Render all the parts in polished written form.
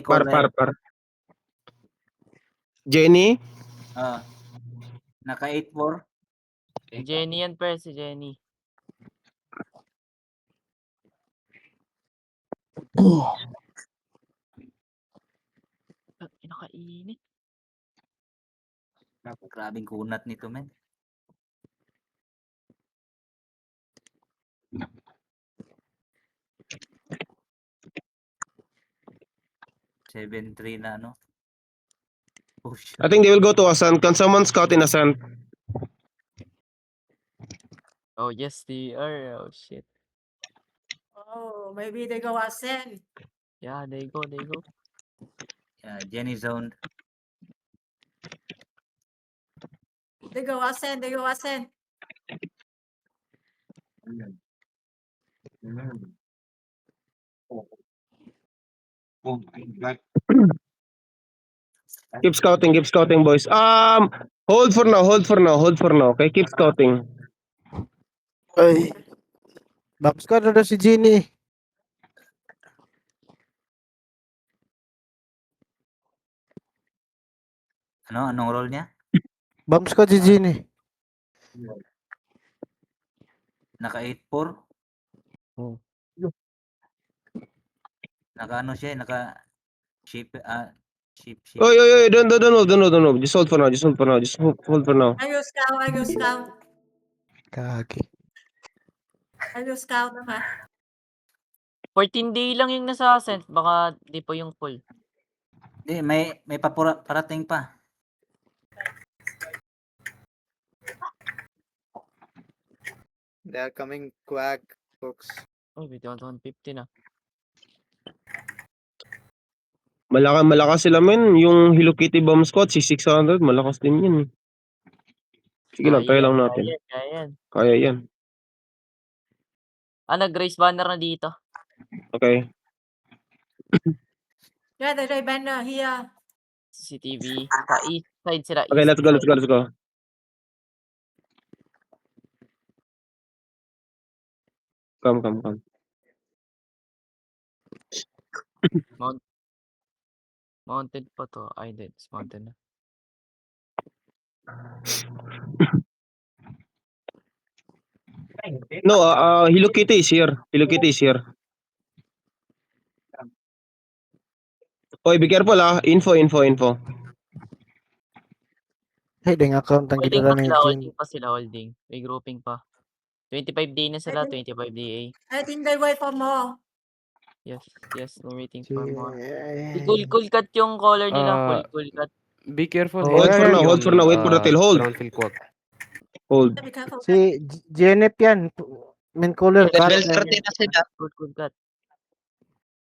Par. Jenny? Naka 8-4. Si Jenny yan, pre. Si Jenny. Nakainit. Grabing kunat nito, men. (7-3) na ano. Oh, shit. I think they will go to Ascent. Can someone scout in Ascent? Oh, yes, they are. Oh, shit. Oh, maybe they go Ascend. Yeah, they go. Yeah, Jenny zoned. They go Ascend. Keep scouting, boys. Hold for now. Okay, keep scouting. Ay. Babs ka na si Jenny. Anong role niya? Bumps ka si Jenny. Naka 8-4. Oh. Naka ano siya, naka shape. Oy, don't hold. Just hold for now. Just hold for now. Are you scout? Kagi. Are you scout naman? 14 day lang yung nasa Ascent. Baka di po yung full. Hindi, may parating pa. They are coming quack, folks. Oh, may 150 na. Malakas sila, men. Yung Hello Kitty Bomb Squad, si 600, malakas din yun. Sige lang, try lang natin. Kaya yan. Nag-raise banner na dito. Okay. Yeah, the red banner here. CCTV. Sa east side sila. Okay, let's go. Come. Mounted pa to. Ay, hindi. It's mounted na. No, Hello Kitty is here. Oy, be careful Info. Hey, ding account ang Holding ginala pa ni sila. Jen. Holding. May grouping pa. 25 day na sila. 25 DA. I think they wait for more. Yes. We're waiting for more. Cool. Cool cut yung color nila. Cool cut. Be careful. Oh, Hold for now. Wait for the tail. Hold. Brownfield quack. Hold. Be careful. Si Jenep yan. Main caller. Level 30 na sila. Cool cut.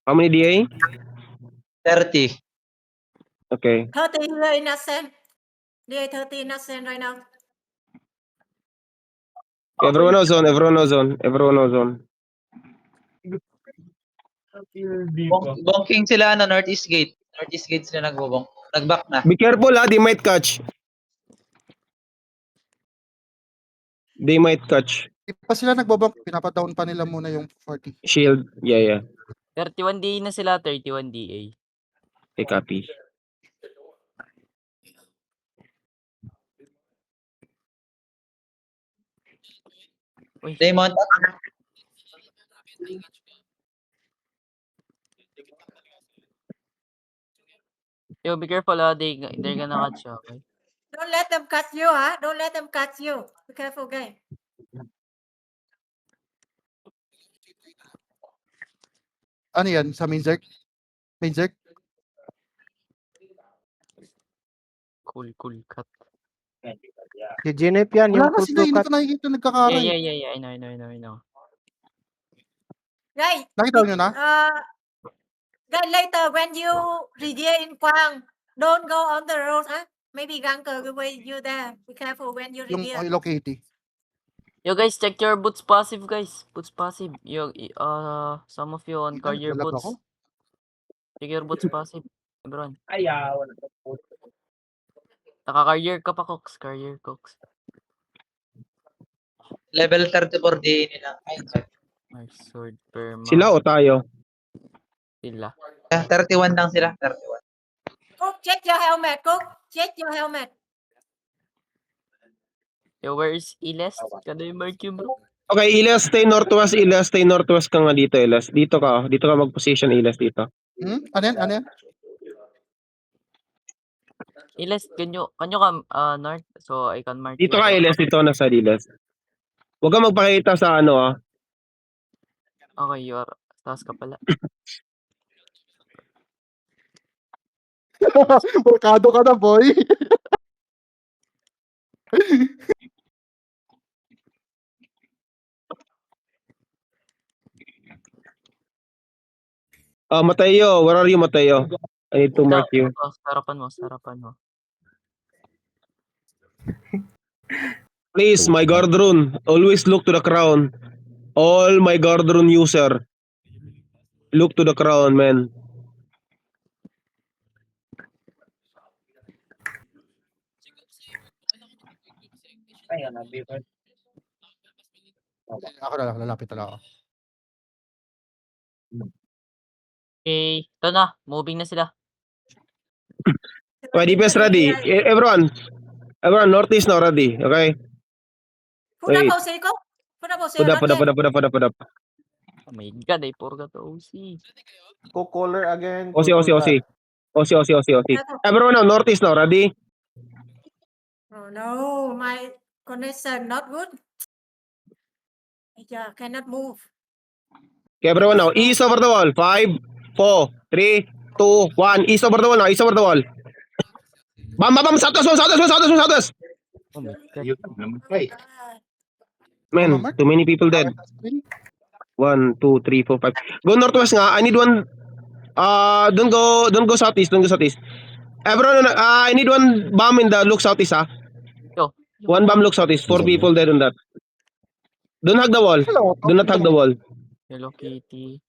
How many DA? 30. Okay. 30 here in Ascend. They 30 in Ascend right now. Everyone knows zone. Bonking sila Northeast Gate. Northeast Gate sila nagbobong. Nag-back na. Be careful they might catch. Di pa sila nagbabang, pinapadown pa nila muna yung 40. Shield. Yeah. 31 DA na sila. 31 DA. Okay, copy. Uy. Raymond. Yo, be careful they're gonna catch you, okay? Don't let them cut you, Don't let them cut you. Be careful, guys. Ano yan? Sa main zerk? Cool cut. Si Jenep yan. Wala Yung na sila, hindi cut. ko nakikita nagkakaray. Yeah. I know. Guys, Nakita nyo na? guys, later when you regain Kwang, don't go on the road, Maybe Ganker will wait you there. Be careful when you Yung regain. Hello Kitty. Yo guys, check your boots passive, guys. Boots passive. Yo, some of you on carrier Nalag boots. ako? Check your boots passive. Everyone. Naka-carrier ka pa, Cox. Carrier, Cox. Level 34 day nila. Ay, My sword perma. Sila o tayo? Sila. 31 lang sila. 31. Cook, check your helmet. Cook, check your helmet. Yo, where is Iles? Can I mark you, bro? Okay, Ilas, stay northwest. Ilas, stay northwest ka nga dito, Ilas. Dito ka mag-position, Ilas, dito. Ano yan? Ano yan? Iles, can you come north so I can mark Dito you? ka, Ilas. Dito na sa Ilas. Huwag kang magpakita sa ano, Okay, you are. Taas ka pala. Merkado ka na, boy. Mateo. Where are you, Mateo? I need to mark you. Sarapan mo. Please, my guard rune. Always look to the crown. All my guard rune user. Look to the crown, man. Ako na lang, lalapit na lang ako. Okay, ito na. Moving na sila. Okay, DPS ready. Everyone, northeast now ready. Okay? Put up Wait. OC, Cook. Put up OC. Put up. Oh my god, I forgot the OC. Co-caller again. OC. Everyone now, northeast now ready. Oh no, my connection not good. Yeah, cannot move. Okay, everyone now, east over the wall. 5, 4, 3, 2, 1. East over the wall now, east over the wall. Bam, southwest. Oh my god. Man, too many people dead. 1, 2, 3, 4, 5. Go northwest nga. I need one. Don't go southeast. Everyone, I need one bomb in the look southeast. Yo. One bomb look southeast. 4 people dead on that. Don't hug the wall. Do not hug the wall. Hello Kitty.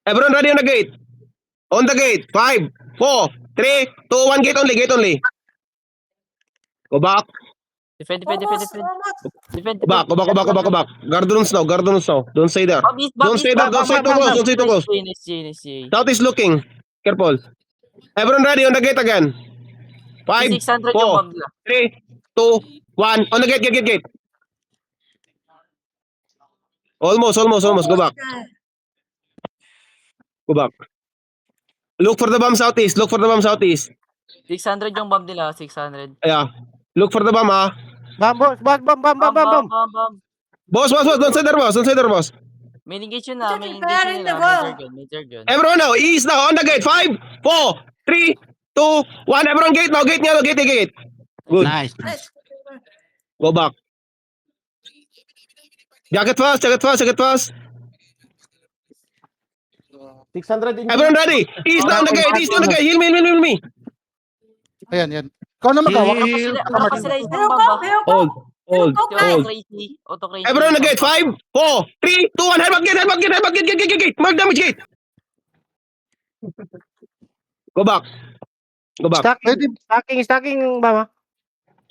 Everyone ready on the gate. On the gate. 5, 4, 3, 2, 1. Gate only. Go back. Defend. Almost. Defend. Go back. Guard runes now. Don't stay there. Don't stay there. Don't stay too close. NSG. South is looking. Careful. Everyone ready on the gate again. 5, 600 yung 4, bomb nila. 3, 2, 1. On the gate. Almost. Go back. Look for the bomb southeast. 600 yung bomb nila. 600. Yeah. Look for the bomb, Bam. Boss. Don't stay there, boss. Main engage yun Just na. Main preparing engage the yun wall. na. Major gun. Everyone now, east now, on the gate. 5, 4, 3, 2, 1. Everyone gate now. Gate. Good. Nice. Go back. Jacket fast. 600 in Everyone ready. East now on the gate. Heal me. Ayan. Ikaw na magawa. Wala sila isang Hello, bomba. Cook. Hold. Auto crazy. Everyone on the gate. 5, 4, 3, 2, 1. Headbutt gate. Mark damage gate. Go back. Stacking, Bama.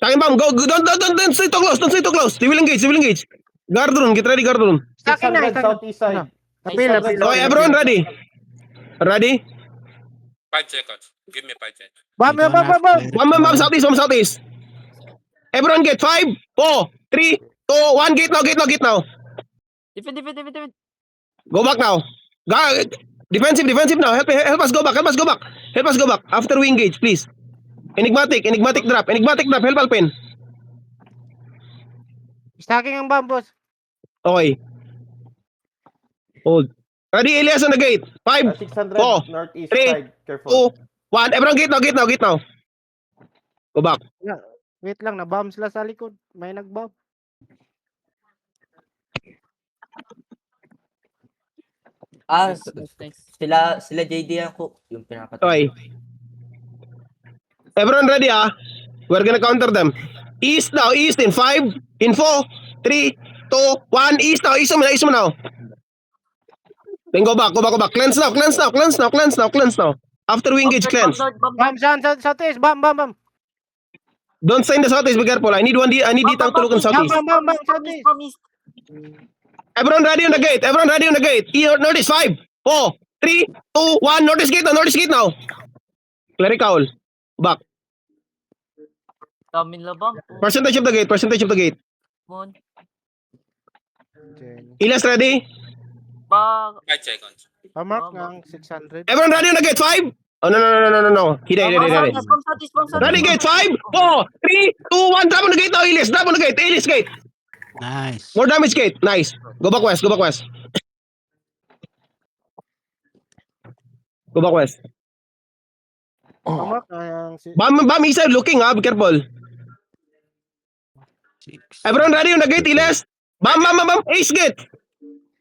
Taking bomb. Go. Don't stay too close. They will engage. Guard rune. Get ready, guard rune. Stacking na. Southeast side. Napila. Okay, everyone ready. 5 seconds. Give me 5 seconds. Bam. Bomb southeast. Everyone get 5, 4, 3, 2, 1. Gate now. Defend. Go back now. Defensive now. Help us go back. After we engage, please. Enigmatic drop. Help Alpin. Stacking ang bomb, boss. Okay. Hold. Ready, Elias on the gate. 5, 600 4, northeast 3, side. Careful. 2, 1. Everyone gate now. Go back. Wait lang, na-bomb sila sa likod. May nag-bomb. Sila JD ako yung pinapatay. Okay. Everyone ready, We're gonna counter them. East now. In 5, in 4, 3, 2, 1. East mo now. Then go back. Cleanse now. After we engage, cleanse. Bomb, southeast. Bam. Don't stay in the southeast. Be careful. I need Ditang to look in southeast. Bam, southeast. Everyone ready on the gate. Notice 5, 4, 3, 2, 1. Northeast gate now. Northeast gate now. Clerical. Back. Dami nila bump. Percentage of the gate. Percentage of the gate. Mon. Jenny. Ilas ready? Back. 5 seconds. Pamark ng 600. Everyone ready on the gate? 5? Oh, no. Hide. Ready, gate 5, 4, 3, 2, 1. Drop on the gate now, Ilis. Drop on the gate. Ilis gate. Nice. More damage gate. Nice. Go back west. Go back west. Go back west. Pamark ng Bam Isa looking ha. Be careful. Everyone ready on the gate, Ilis? Bam. Ace gate.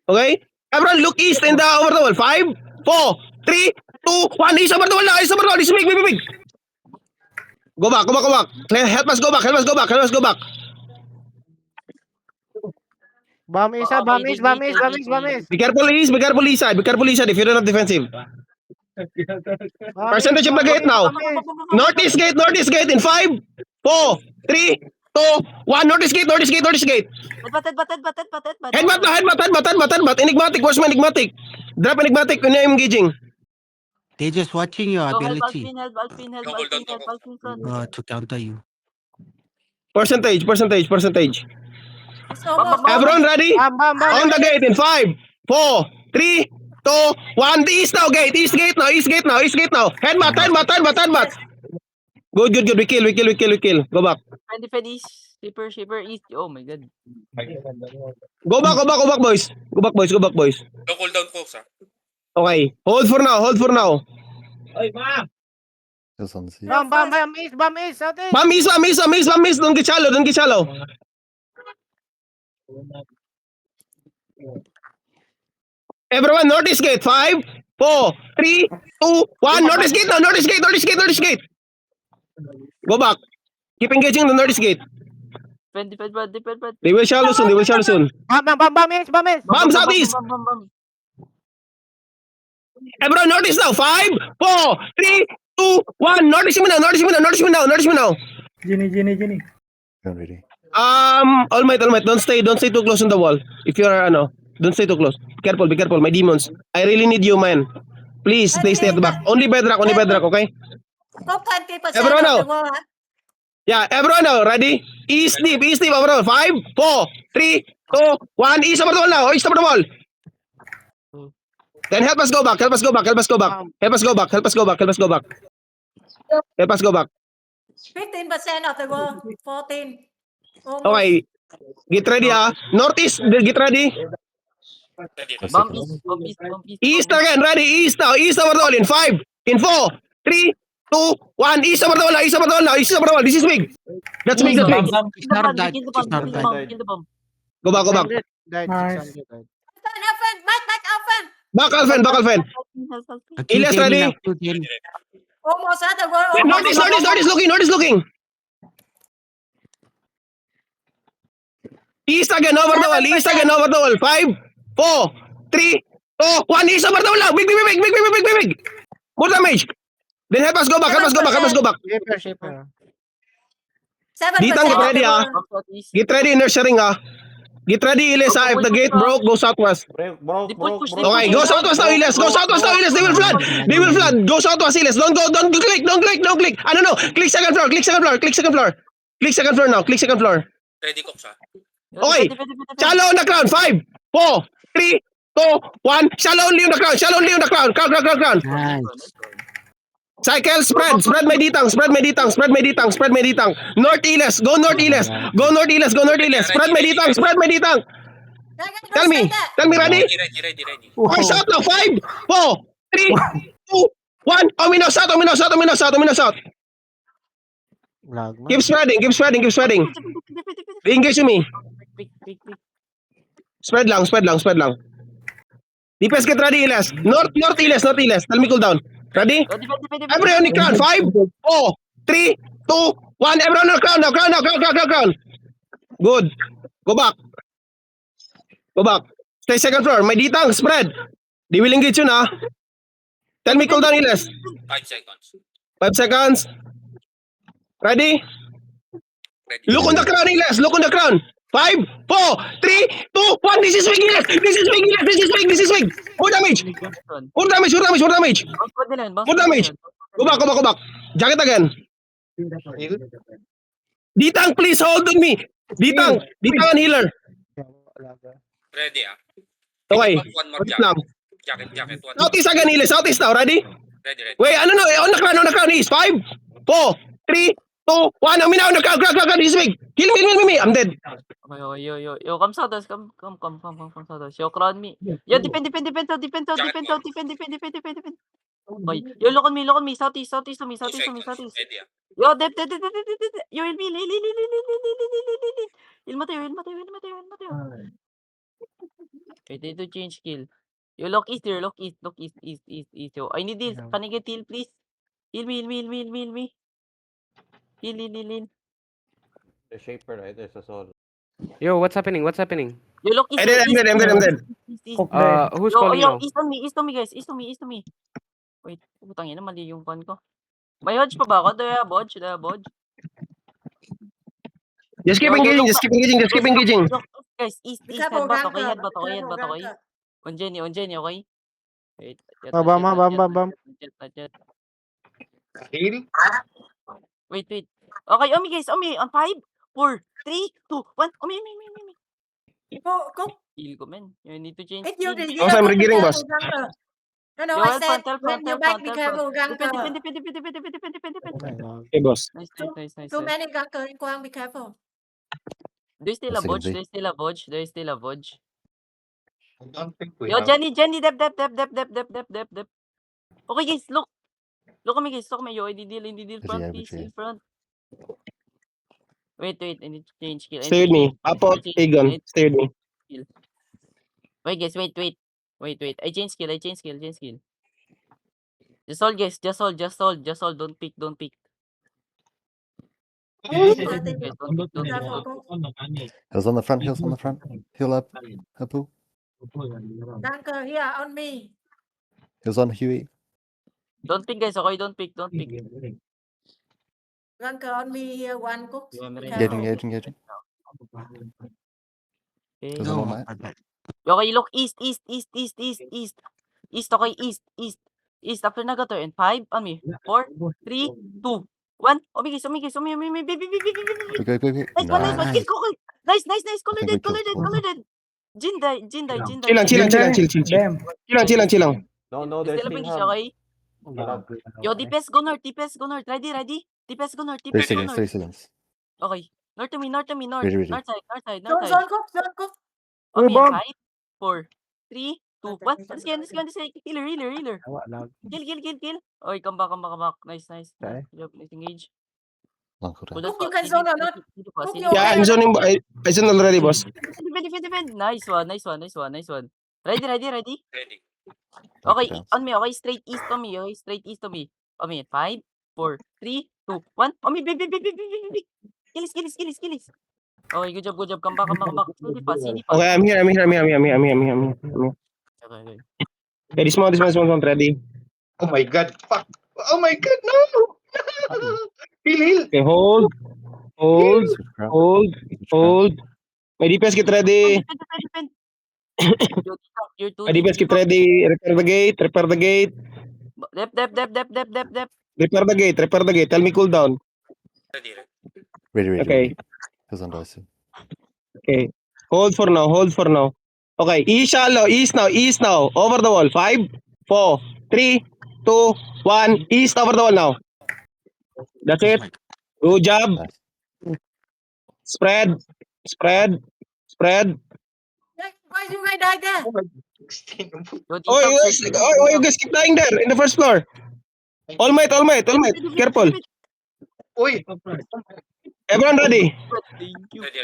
Okay? Everyone look east in the over the wall. 5, 4, 3, 2, 1. East over the wall now. East over the wall. East big. Go back. Help us go back. Bam isa, bam is. Be careful east side. If you're not defensive. Percentage of the gate now. Northeast gate in 5, 4, 3, 2, 1. Northeast gate. Headbutt. Enigmatic. Watchman enigmatic. Drop enigmatic when you're engaging. They just watching your Help Alpin front. to counter you. Percentage. It's almost Everyone ready? Bam. On the gate in 5, 4, 3, 2, 1. East now gate. East gate now. Headbutt. Good. We kill. Go back. Defend east. Shipper east. Oh my god. Go back, boys. No cooldown folks, ah. Okay. Hold for now. Bam is, south is. Bam is. Don't get shallow. Everyone, notice gate. 5, 4, 3, 2, 1. Notice gate now. Notice gate. Go back. Keep engaging the notice gate. Defend. They will shallow soon. Bam is. Bam southeast. Bam. Everyone, notice now. 5, 4, 3, 2, 1. Notice me now. Genie. All might. Don't stay too close on the wall. If you're don't stay too close. Be careful. My demons. I really need you, man. Please, stay at the back. Only bedrock, okay? Go 20% Everyone of now. the wall, huh? Yeah, everyone now, ready? East deep, overall. 5, 4, 3, 2, 1. East over the wall now. Then help us go back. 15% of the wall. 14. Almost. Okay. Get ready, Northeast, get ready. Bam east. East again, ready? East now. East over the wall in 5, in 4, 3, 2, 1. East over the wall. This is big. That's big. Kill the bomb. Go back. Died, Nice. 600 died. Back, Alphen. Back, Alphen. Ilyas ready? Almost at the wall. Notice looking. East again over the wall. 5, 4, 3, 2, 1. East over the wall now. Big. More damage. Then help us go back. Shipper. 7% Ditang, get of ready, the ah. wall. Get ready, nurturing, Get ready, Ilyas, If the gate broke, go southwest. Okay, go southwest now, Ilyas. They will flood. Go southwest, Ilyas. Don't click. I don't know. Click second floor now. Ready, Cox, ah. Okay. Shallow on the crown. 5, 4, 3, 2, 1. Shallow only on the crown. Crown. Cycle, spread my ditang. North Ilyas. Go north Ilyas. Spread my ditang. Tell me, ready? Ready. Okay, south now. 5, 4, 3, 2, 1. Omino south. Lag man. Keep spreading. Engage to me. Pick. Spread lang. DPS, get ready, Ilyas. North Ilyas. Tell me cool down. Ready? Defend. Everyone on the crown. 5, 4, 3, 2, 1. Everyone on the crown. Good. Go back. Stay second floor. My ditang, spread. They will engage you na. Tell me cool down, Ilyas. 5 seconds. 5 seconds. Ready? Ready. Look on the crown, Ilyas. 5, 4, 3, 2, 1. This is swing. This is swing. This is swing. This is swing. More damage. More damage. More damage. More damage. Bounce pad nila yun, bounce More pad nila damage. yun. Go back. Go back. Go back. Jacket again. Heal. Ditang, please hold on me. Ditang and healer. Ready ah. Okay. One more Wait jacket. lang. Jacket. One. Southeast again, healer. Southeast now. Ready? Ready. Wait, ano no? On the crown. East. 5, 4, 3, 2, 1. Amin na, on the crown. This is big. Heal me. I'm dead. Okay, yo, come Southwest, come Southwest. Yo, crown me. Yo, defend. Okay, yo, look on me, Southeast to me, Southeast. Ready ah. Yo, dep. Yo, heal me, heal matayo. Wait, need to change skill. Yo, look east here, east. Yo, I need this. Panigit heal, please. Heal me. Heal. The shaper, right? There's a soul. Yo, what's happening? Yo, look east. I'm dead. East. Who's Yo, calling yo, now? east to me, guys. East to me. Wait, putang ina, mali yung pan ko. May hodge pa ba ako? Do I have hodge? Just keep engaging. Look, guys, east, Be careful, headbutt, okay? ganker. Headbutt, okay? On Jenny, okay? Wait. Bam. Jet. Heal. Wait. Okay, Omi guys, on 5, 4, 3, 2, 1. Omi. Go. Heal ko, man. You need to change If you skill. ready, Boss, I'm be regearing, careful, boss. ganker. No, Yo, I said help, when you back, be careful, ganker. Defend. Okay, boss. Nice. Too many ganker in Kwang, be careful. Do you still have Second Bodge? day. Do you still have Bodge? I don't think we Yo, have. Jenny, dep. Okay, guys, look. Look at me, guys. Yo, I deal front, Yeah, please. yeah. In front. Wait. I need to change skill. Stay with me. Apo, Egon. Stay with me. Wait, guys. Wait. I change skill. Just hold, guys. Just hold. Don't pick. Guys, don't pick. Be careful, go. Heals on the front. Heal up. Apu. Ganker here on me. Heals on Huey. Don't pick, guys. Okay, don't pick. Ganker on me here, one cook. Yeah, I'm Be ready. careful. Engaging. Okay. Heals on all night. Okay, look. East. Okay, east. After Nagato. And 5, on me. 4, 3, 2, 1. Omi, guys. Go. Nice. Nice. Kill. Nice. Color think we dead. Jin die. Chill lang. No, Still there's a ping bridge, hub. okay? Yo, DPS go north. Ready? DPS go north. 3 seconds. Okay. North to me. Ready. North side. Zone cook. Okay, bomb. 5, 4, 3, 2, 1. Let's go. Healer. Kill. Okay, come back. Nice. Okay. Good job. Nice engage. Long cooldown. Good job. You can zone or not? Yeah, I'm zoning. I zone already, boss. Defend. Nice one. Ready? Ready. Okay, Cooldown. on me. Okay, straight east to me. Okay, 5, 4, 3, 2, 1. On me, big. Killis. Okay, good job. Come back. CD pa. Okay, I'm here. Okay. Okay, this one, ready. Oh my god. Fuck. Oh my god, no. Heal. Okay, hold. My DPS get ready. Defend. You're too My DPS get ready. Repair the gate. Dep. Repair the gate. Tell me cooldown. Ready. Okay. Heals on Daisu. Okay. Hold for now. Okay. East now. Over the wall. 5, 4, 3, 2, 1. East over the wall now. That's it. Good job. Nice. Spread. Why you guys die there? Oh, you guys keep dying there in the first floor. All might. Careful. Uy. Everyone ready? Thank you. Ready.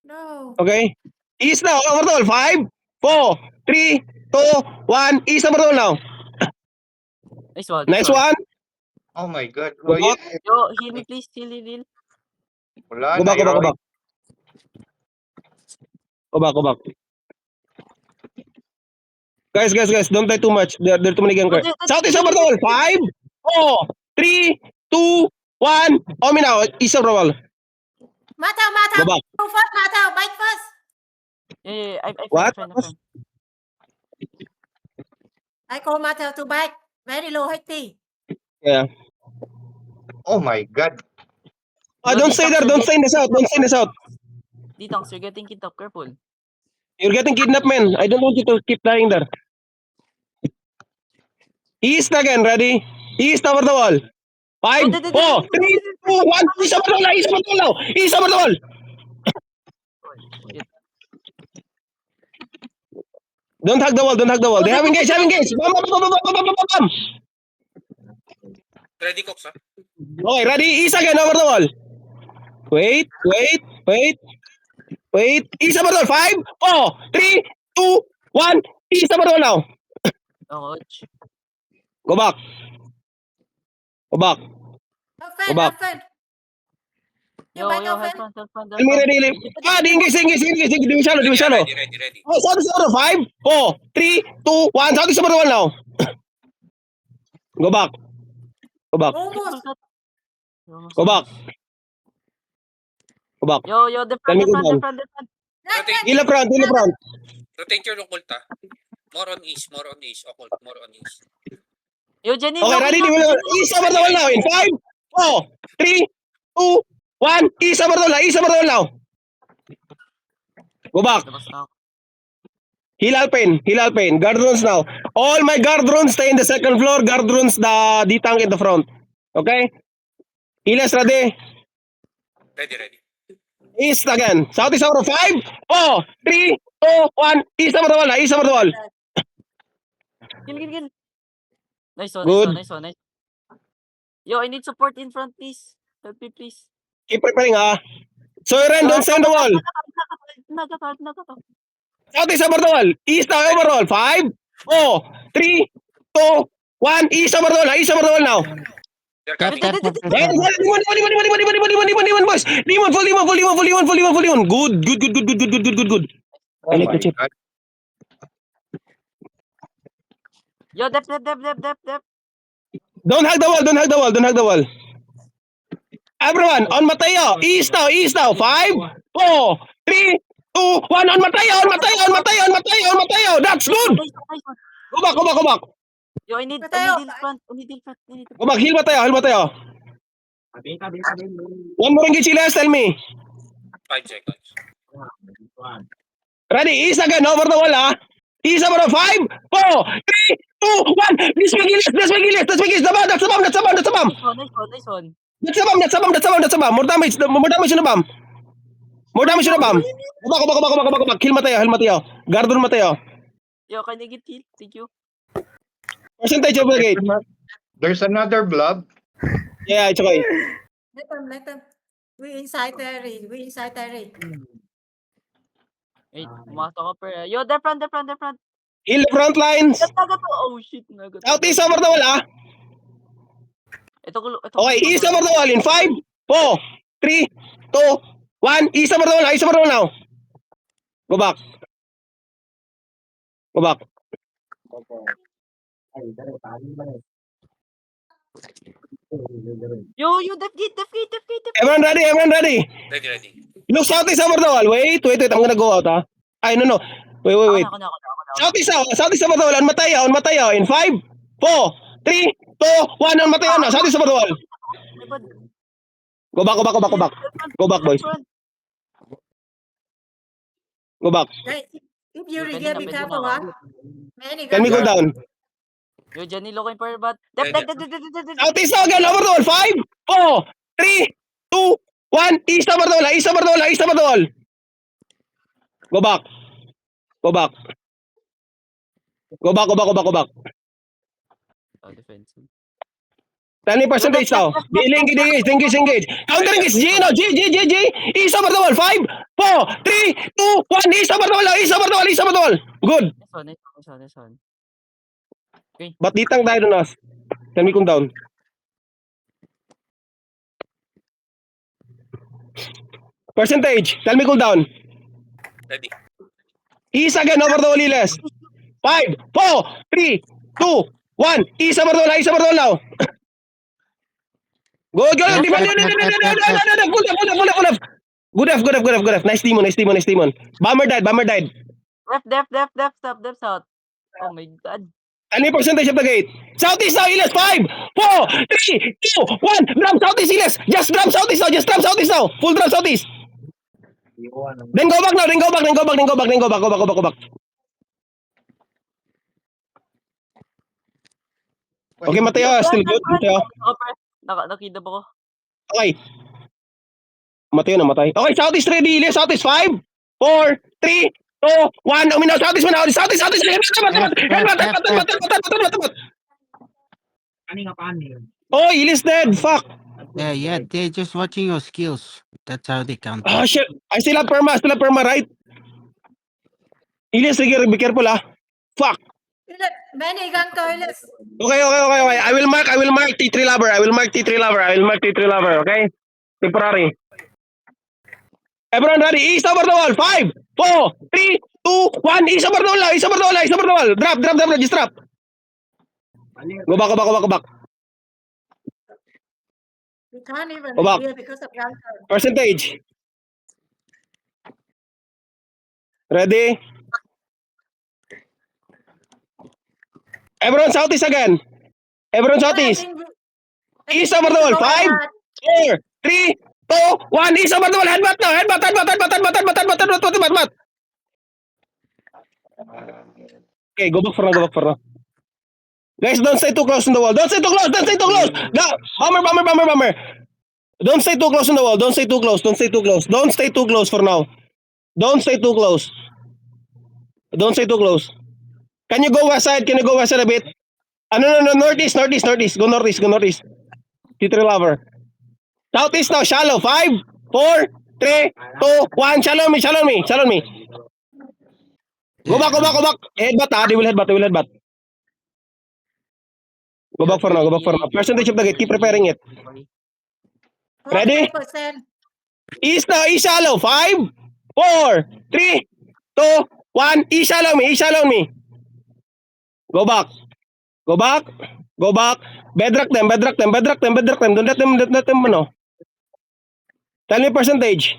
No. Okay. East now. Over the wall. 5, 4, 3, 2, 1. East over the wall now. Nice one. Oh my god. Go back. Yo, heal me please. Heal. Wala Go na, back. heroic. Go back. Guys. Don't die too much. There are too many ganker. Southeast over the wall. 5, 4, 3, 2, 1. Omi now. East over the wall. Mateo, Go Mateo, back. go first, Mateo, bite first. Yeah, I What? friend, I friend. I call Mateo to bite. Very low HP. Yeah. Oh my god. Don't stay there. Don't stay in the south. Don't stay in the south. Detox, you're getting kidnapped. Careful. You're getting kidnapped, man. I don't want you to keep lying there. East again. Ready? East over the wall. 5, 4, 3, 2, 1. East over the wall. East over the wall now. East over the wall. Shit. Don't hug the wall. Don't hug the wall. They have engaged. Have engaged. Bam, bam, bam, bam, bam, bam, bam, bam. Ready, Cox, ha? Okay, ready? East again over the wall. Wait. East over the wall. 5, 4, 3, 2, 1. East over the wall now. Oh, coach. Go back. Go back. Offend, back. offend. You Yo, bite yo, help offend. front. Tell me ready. Di engage. Di mo shallow. Ready. Oh, South is over the 5, 4, 3, 2, 1. South is over the wall now. Go back. Almost. Go back. Yo, the Tell me front. good Front. Rotate, In the front. rotate your occult, ha? More on east, occult, more on east. Yo, Jenny, Okay, ready? East over the wall now. In 5, 4, 3, 2, 1. East over the wall now. Go back. Heal Alpine. Guard runes now. All my guard runes stay in the second floor. Guard runes the D-tank in the front. Okay? Healers ready? Ready. East again. South is over 5, 4, 3, 2, 1. East over the wall. Kill. Nice Good. one. Yo, I need support in front, please. Help me, please. Keep preparing, ha. So, Ren, don't stay on the wall. Nagata. South is over the wall. East now over the wall. 5, 4, 3, 2, 1. East over the wall now. They're coming. Demon, boys. Demon, fully on. Good. Oh I like my the chip. god. Yo, dep. Don't hug the wall. Everyone, on Mateo. East now. 5, 4, 3, 2, 1. On Mateo. That's good. Nice one. Go back. Yo, I need Mateo, heal front. Go back. Heal Mateo. One more engage, Chiles. Tell me. 5 seconds. Ready? East again. Over the wall, ha. East over the 5, 4, 3, 2, 1. This Miguelis. That's the bomb. Nice one. That's the bomb. More damage on the bomb. Go back. Kill Mateo. Guard on Mateo. Yo, can I get heal? Thank you. Percentage of the gate. There's another blob. Yeah, it's okay. let them. We inside territory. Wait, pumasok ako per. Yo, the front. Heal the front lines. Nagato. Oh, shit. Nagato. South is over the wall, ha. Ito. Okay, east over the wall in 5, 4, 3, 2, 1. East over the wall now. Go back. Yo, def gate. Everyone ready? Ready. Look, south is over the wall. Wait. I'm gonna go out, ha. Ay, no. Wait. Ako na. South is over the wall. On Mateo. In 5, 4, 3, 2, 1. On Mateo na. South is over the wall. Go back, boys. Go back. Guys, if you regain, be careful, ha. Many Can we go down? Yo, Jenny, looking for but. Def. South is again over the wall. 5, 4, 3, 2, 1. East over the wall. Go back. Oh, defensive. Tell me percentage now. Engage. Counter engage. G now. G. East over the wall. 5, 4, 3, 2, 1. East over the wall. Good. Nice one. Ba't ditang tayo doon, Nas? Tell me kung down. Percentage. Tell me cool down. Ready. East again over the wall, Liles. 5, 4, 3, 2, 1. East over the wall now. Go. Defend. Pull up. Good F. Nice demon. Bomber died. Def, stop south. Oh my god. Ano yung percentage of the gate? Southeast now, Iles! 5, 4, 3, 2, 1! Drop Southeast, Iles! Just drop Southeast now! Full drop Southeast! Then go back now, then go back. Okay, Mateo, still good, Mateo. Nakidab ako. Okay. Mateo namatay. Okay, Southeast ready, Iles, Southeast, 5, 4, 3, 2, 1, uminaw, Southeast, headbutt. Oh, Iles dead, fuck. Yeah, they're just watching your skills. That's how they count. Oh shit, I still have perma, right? Iles, be careful Fuck. Many ganker, Iles. Okay. I will mark T3 lover, okay? Temporary. Everyone ready? East over the wall. 5, 4, 3, 2, 1. East over the wall. Drop. Just drop. Go back. We can't even Go back. hear because of ganker. Percentage. Ready? Everyone southeast again. East over the wall. 5, 4, 3, 2, 1. East over the wall. Headbutt now. Headbutt. Okay, go back for now. Guys, don't stay too close on the wall. Don't stay too close. Bomber. Don't stay too close on the wall. Don't stay too close for now. Don't stay too close. Can you go west side a bit? No, northeast. Go northeast. T3 lover. Southeast now, shallow. 5, 4, 3, 2, 1. Shallow me. Go back. Headbutt, they will headbutt. Go back for now. Percentage of the gate, keep preparing it. Ready? 40%. East now, east shallow. 5, 4, 3, 2, 1. East shallow me. Go back. Bedrock them. Don't let them, no. Tell me percentage.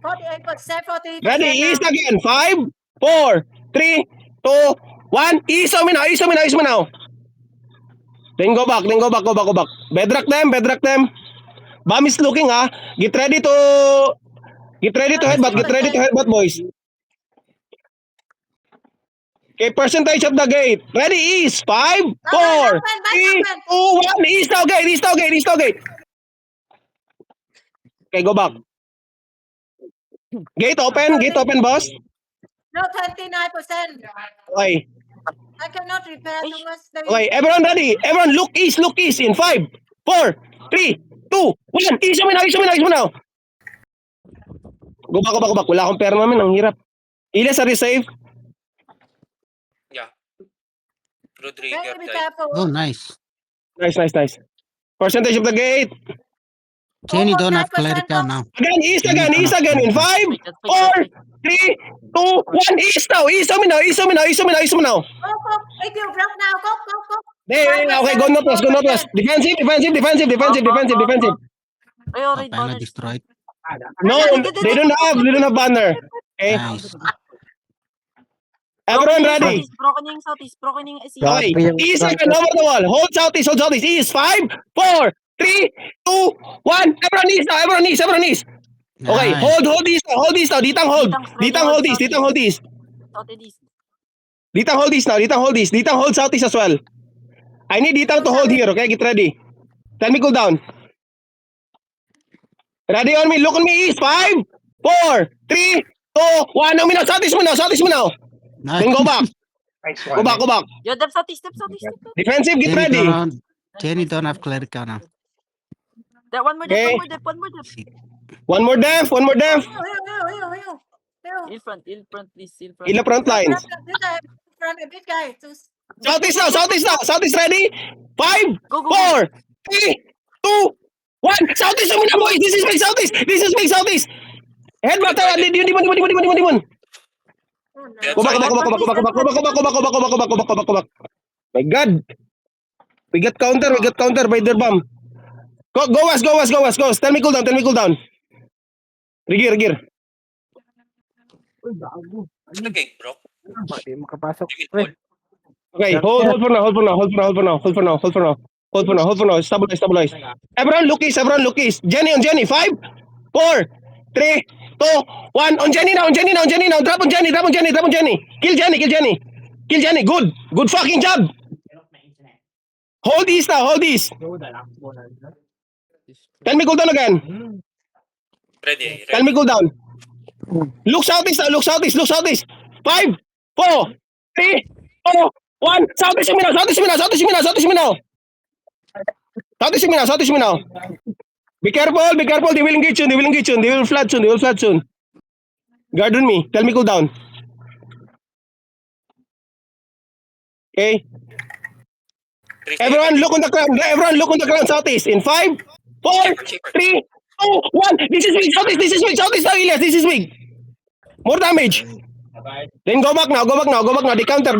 48%, 43%. Ready? now. East again. 5, 4, 3, 2, 1. East me now. Then go back. Bedrock them. Bomb is looking, Get ready to headbutt, boys. Okay, percentage of the gate. Ready? East. 5, 4, 3, 2, 1. East now gate. Okay, go back. Gate open, boss. No, 29%. Okay. I cannot repair too much. Okay, everyone ready? Everyone look east in 5, 4, 3, 2, 1. East mo now. Go back. Wala akong pera namin, ang hirap. Iles, are you safe? Yeah. Can Rodriguez you be died. careful? Oh, nice. Nice. Percentage of the gate. Jenny don't have 49% clerical now. now. Again, east again. In 5, Fight, 4, 3, 2, 1. East now. East mo now. Go. If you block now, go. Okay, go northwest. Defensive. Ay, already Papaya na banners. destroyed. No, they don't have banner. Okay, Nice. everyone ready? Broken yung southeast. Okay, east again over the wall. Hold southeast. East. 5, 4, 3, 2, 1. Everyone east. Okay, Nice. hold east now. Ditang hold east. Southeast. Ditang hold southeast as well. I need Ditang to hold here, okay? Get ready. Tell me cool down. Ready on me. Look on me east. 5, 4, 3, 2, 1. Now, southeast mo now. Nice. Then go back. Nice Go one. back. Yo, dep southeast. Defensive, get ready. Jenny don't have clerical now. There, one more Okay. dep. Shit. One more def. Here. In front, please. In the front line. Front a bit, guys. Southeast ready? 5, Go. 4, 3, 2, 1. Southeast mo na, boys. This is big southeast. Headbutt. Demon. Go back. My God. We get counter by their bomb. Go west. Tell me cool down. Rigir. Ano game, bro? Hindi makapasok. Sige, Pre. Paul. Okay, hold for now. Stabilize. Everyone look east. Jenny on Jenny. 5, 4, 3, 2, 1. On Jenny now. Drop on Jenny. Kill Jenny. Good fucking job. Hold east now. Tell me cool down again. Ready. Tell me cool down. Look southeast. 5, 4, 3, 2, 1. Southeast me now. Be careful. They will engage soon. They will flood soon. Guard on me. Tell me cool down. Okay. Everyone look on the ground. Southeast. In 5, 4, 3, 2, 1. This is weak. Southeast now, Elias. This is weak. More damage. Then go back now. They counter.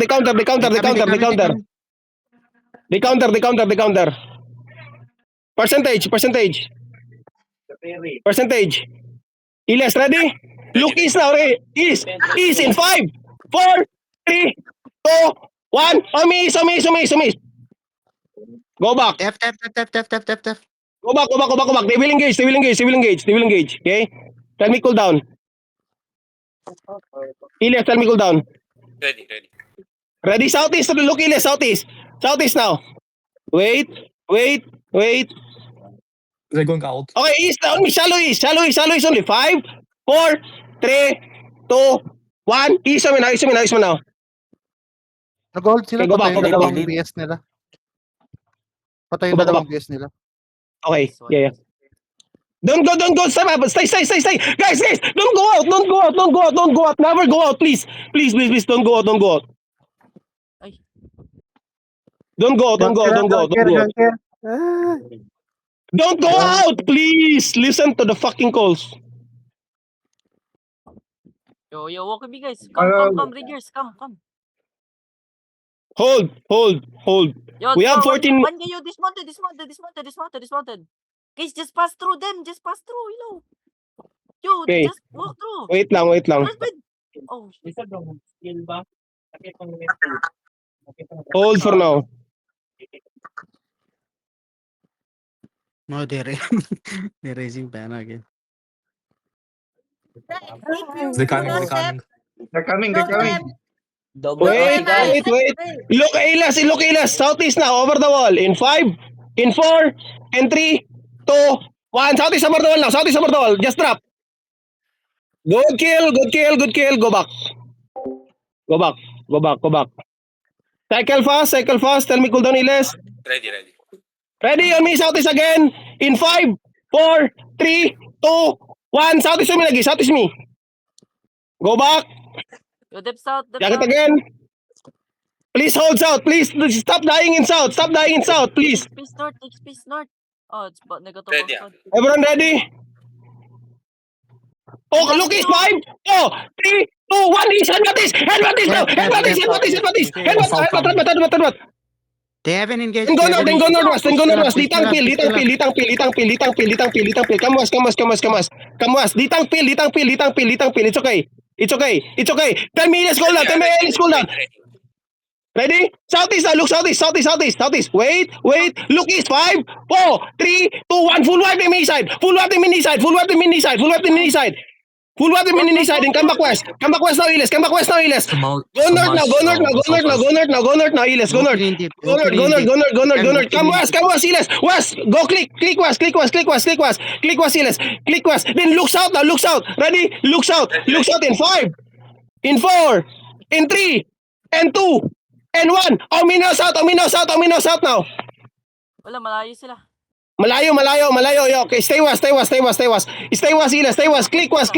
Percentage. Elias, ready? Look east now. East in 5, 4, 3, 2, 1. On me. Go back. Tap. Go back. They will engage. Okay? Tell me cool down. Elias, tell me cool down. Ready. Ready? Southeast. Look, Elias. Southeast now. Wait. They're going out. Okay, east on me. Shallow east only. 5, 4, 3, 2, 1. East mo now. Nag-hold sila, Okay, go back, patayin go na back. dalawang BS nila. Patayin Go na back, dalawang BS nila. Okay, yeah. Don't go. Stay. Guys, don't go out. Never go out, please. Don't go out. Ay. Don't go out. Don't go out, please. Listen to the fucking calls. Yo, walk with me, guys. Come, Riggers. Come. Hold. Yo, We have 14 One guy, yo, dismounted. Guys, just pass through them. You know. Yo, Okay. just walk through. Wait lang. Husband. Oh, shit. Hold for now. No, they're raising banner again. They're coming. Wait. Look, Elias. Southeast now, over the wall. In 5, in 4, in 3, 2, 1. Southeast over the wall. Just drop. Good kill. Go back. Cycle fast. Tell me cool down, Elias. Ready. Ready on me, Southeast again. In 5, 4, 3, 2, 1. Southeast me. Go back. Yo, dip south. Jacket again. Please hold south. Please stop dying in south. Please. Space north. Oh, it's but negative. Ready. Everyone ready? Oh, look, east 5, 4, 3, 2, 1. East. Advantage now. Advantage. They haven't engaged. Then go northwest. Litang pil. Come west. Litang pil. It's okay. Tell me, let's go down. Ready? Southeast now. Look southeast. Wait. Look east. 5, 4, 3, 2, 1. Full wipe the mini side. And come back west now, Elias. Go north now, Elias. Go north. Come west, Elias. West. Go click west, Elias. Click west. Then look south. Ready? Look south in 5, in 4, in 3, and 2, and 1. Ominaw south now. Wala, malayo sila. Malayo. Okay, stay west, Elias. Click west.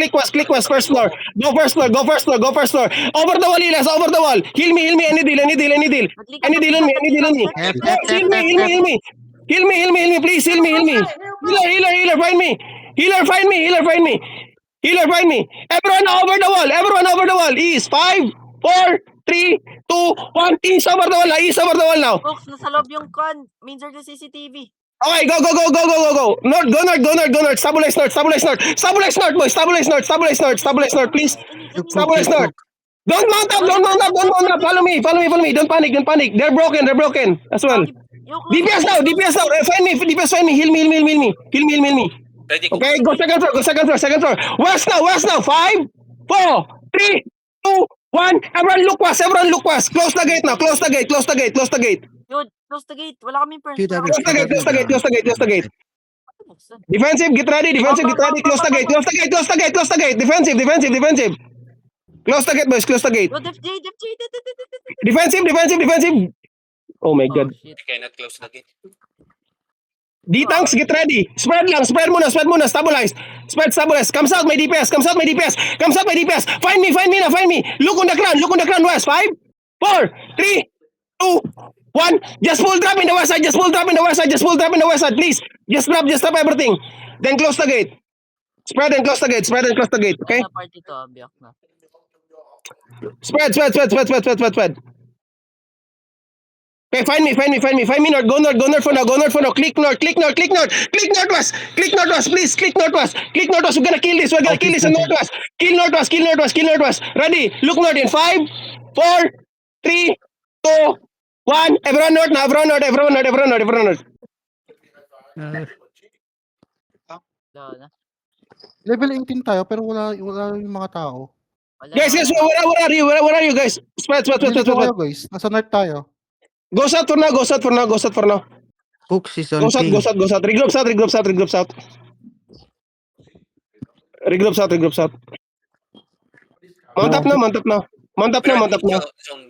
First floor. Go first floor. Over the wall, Elias. Heal me. Any deal on me. Heal me. Please, heal me. Healer, find me. Everyone over the wall. East. 5, 4, 3, 2, 1. East over the wall now. Folks, nasa loob yung main circle CCTV. Okay, go. North, go north. Stabilize north, please. Look, Stabilize look, north. look. Don't mount up. Follow me. Don't panic. They're broken as well. Yo, close DPS now. Find me. Heal me. Ready, Okay, go second floor. West now. 5, 4, 3, 2, 1. Everyone look west. Close the gate now. Close the gate. Yo, close the gate. Wala kaming first. Shoot Wala every- kaming Close the gate. buksan. Defensive, get ready. Close the gate. Defensive. Close the gate, boys. Close the gate. Yo, Def J. Defensive. Oh my Oh, god. shit. I cannot close the gate. D-tanks, get ready. Spread muna. Stabilize. Stabilize. Comes out my DPS. Find me. Look on the ground, west. 5, 4, 3, 2, 1. Just full drop in the west side. Please. Just drop everything. Then close the gate. Spread and close the gate. Okay? Na party to, biyak na. Spread. Okay, find me. North. Go north for now. Click northwest. Please. Click northwest. We're gonna kill this in northwest. Kill northwest. Ready? Look north in 5, 4, 3, 2, 1. Everyone north now. Everyone north. Wala na. Level 18 tayo pero wala yung mga tao. Wala Guys, na. where are you guys? Spread. Dito tayo guys. Nasa north tayo. Go south for now. Hooks is Go on south. ping. Regroup south. Regroup south. Mount up na. Zone.